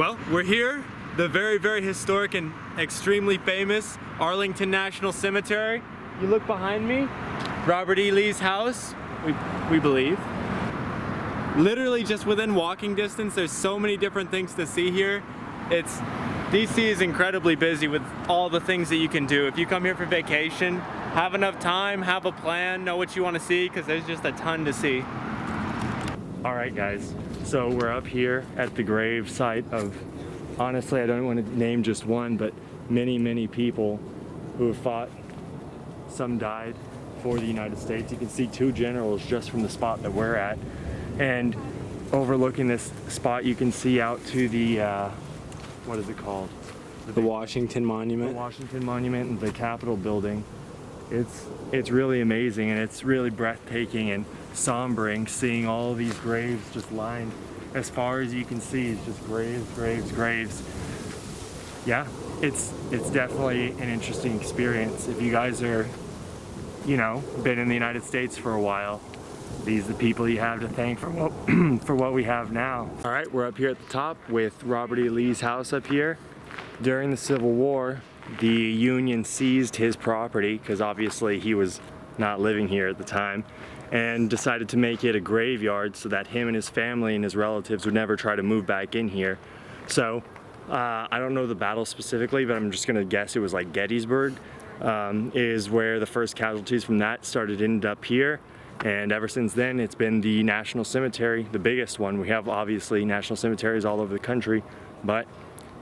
Well, we're here, the very, very historic and extremely famous Arlington National Cemetery. You look behind me, Robert E. Lee's house, we believe. Literally just within walking distance, there's so many different things to see here. DC is incredibly busy with all the things that you can do. If you come here for vacation, have enough time, have a plan, know what you want to see, because there's just a ton to see. All right, guys, so we're up here at the grave site of, honestly, I don't want to name just one, but many, many people who have fought. Some died for the United States. You can see two generals just from the spot that we're at. And overlooking this spot, you can see out to the, what is it called? The Washington Monument. The Washington Monument and the Capitol building. It's really amazing, and it's really breathtaking and sombering seeing all of these graves just lined as far as you can see. It's just graves, graves, graves. Yeah, it's definitely an interesting experience. If you guys are, you know, been in the United States for a while, these are the people you have to thank for what we have now. All right, we're up here at the top with Robert E. Lee's house up here. During the Civil War, the Union seized his property because obviously he was not living here at the time, and decided to make it a graveyard so that him and his family and his relatives would never try to move back in here. So I don't know the battle specifically, but I'm just gonna guess it was like Gettysburg is where the first casualties from that started ended up here. And ever since then, it's been the National Cemetery, the biggest one. We have obviously national cemeteries all over the country, but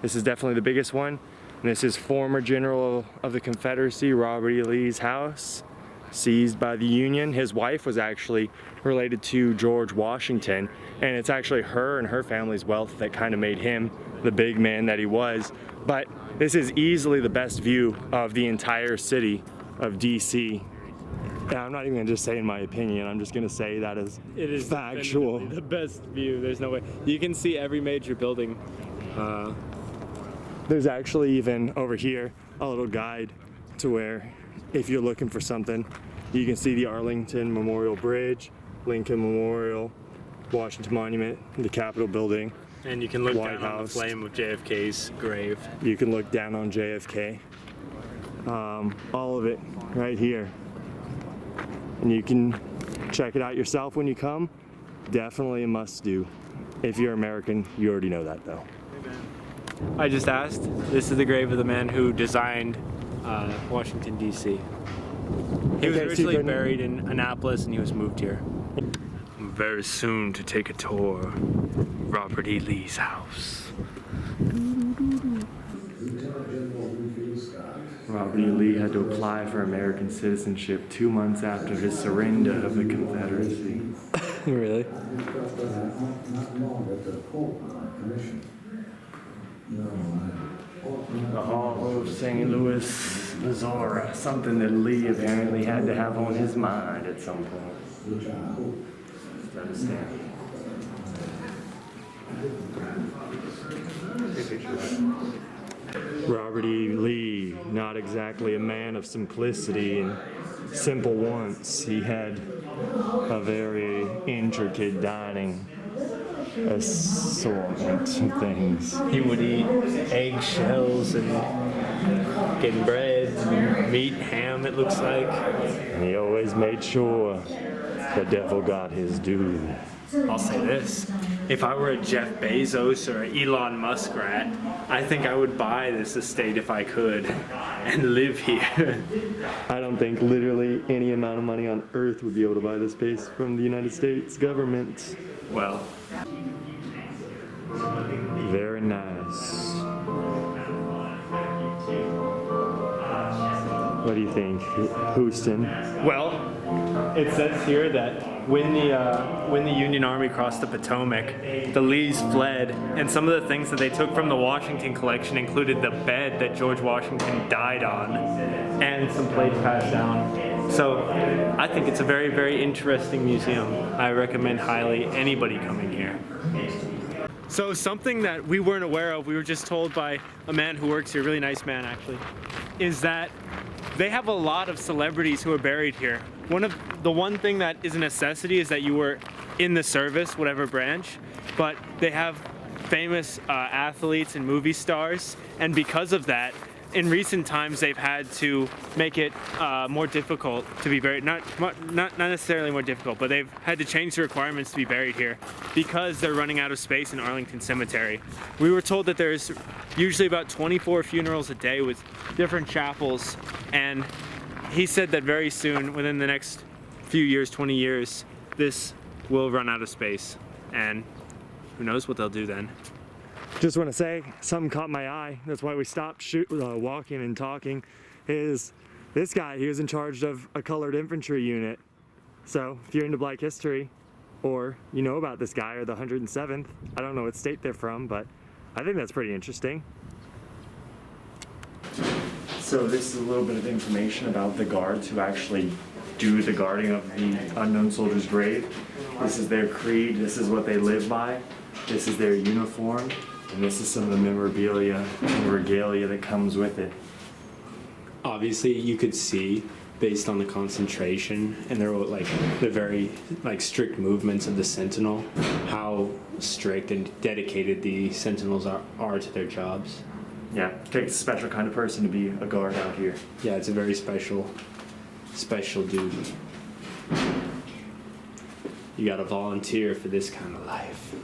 this is definitely the biggest one. And this is former General of the Confederacy, Robert E. Lee's house, seized by the Union. His wife was actually related to George Washington, and it's actually her and her family's wealth that kind of made him the big man that he was. But this is easily the best view of the entire city of DC. Yeah, I'm not even gonna just say in my opinion, I'm just gonna say that is factual. The best view, there's no way. You can see every major building. There's actually even over here a little guide to where if you're looking for something, you can see the Arlington Memorial Bridge, Lincoln Memorial, Washington Monument, the Capitol building. And you can look White down on the House. flame of JFK's grave. You can look down on JFK. All of it right here. And you can check it out yourself when you come. Definitely a must do. If you're American, you already know that though. I just asked. This is the grave of the man who designed Washington, D.C. He was originally buried in Annapolis and he was moved here. Very soon to take a tour of Robert E. Lee's house. Robert E. Lee had to apply for American citizenship 2 months after his surrender of the Confederacy. Really? The Hall of St. Louis, Missouri, something that Lee apparently had to have on his mind at some point. Just understand. Robert E. Lee, not exactly a man of simplicity and simple wants. He had a very intricate dining assortment of things. He would eat eggshells and getting bread, and meat, ham, it looks like. And he always made sure the devil got his due. I'll say this, if I were a Jeff Bezos or Elon Muskrat, I think I would buy this estate if I could and live here. I don't think literally any amount of money on earth would be able to buy this space from the United States government. Well, very nice. What do you think, Houston? well, it says here that when the Union Army crossed the Potomac, the Lees fled, and some of the things that they took from the Washington collection included the bed that George Washington died on, and some plates passed down. So I think it's a very, very interesting museum. I recommend highly anybody coming here. So something that we weren't aware of, we were just told by a man who works here, a really nice man actually, is that they have a lot of celebrities who are buried here. The one thing that is a necessity is that you were in the service, whatever branch, but they have famous athletes and movie stars, and because of that, in recent times they've had to make it more difficult to be buried. Not necessarily more difficult, but they've had to change the requirements to be buried here because they're running out of space in Arlington Cemetery. We were told that there's usually about 24 funerals a day with different chapels, and he said that very soon, within the next few years, 20 years, this will run out of space, and who knows what they'll do then. Just want to say, something caught my eye. That's why we stopped walking and talking. Is this guy, he was in charge of a colored infantry unit. So if you're into Black history, or you know about this guy, or the 107th, I don't know what state they're from, but I think that's pretty interesting. So this is a little bit of information about the guards who actually do the guarding of the unknown soldier's grave. This is their creed, this is what they live by, this is their uniform, and this is some of the memorabilia and regalia that comes with it. Obviously, you could see, based on the concentration and the very strict movements of the sentinel, how strict and dedicated the sentinels are to their jobs. Yeah, it takes a special kind of person to be a guard out here. Yeah, it's a very special duty. You gotta volunteer for this kind of life.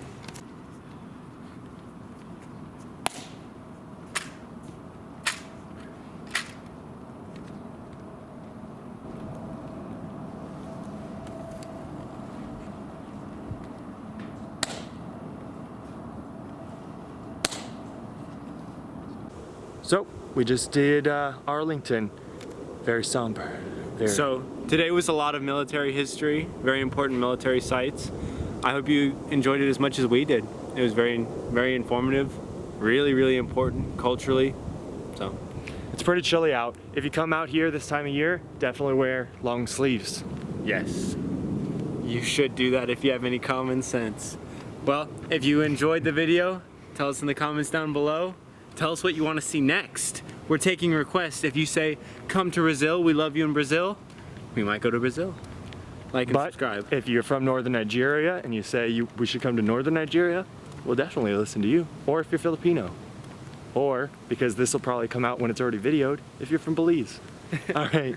So, we just did Arlington. Very somber. So today was a lot of military history, very important military sites. I hope you enjoyed it as much as we did. It was very, very informative, really, really important culturally. So it's pretty chilly out. If you come out here this time of year, definitely wear long sleeves. yes, you should do that if you have any common sense. Well, if you enjoyed the video, tell us in the comments down below. Tell us what you want to see next. We're taking requests. If you say, come to Brazil, we love you in Brazil, we might go to Brazil. Like and subscribe. If you're from northern Nigeria and you say we should come to northern Nigeria, we'll definitely listen to you. Or if you're Filipino. Or, because this will probably come out when it's already videoed, if you're from Belize. All right.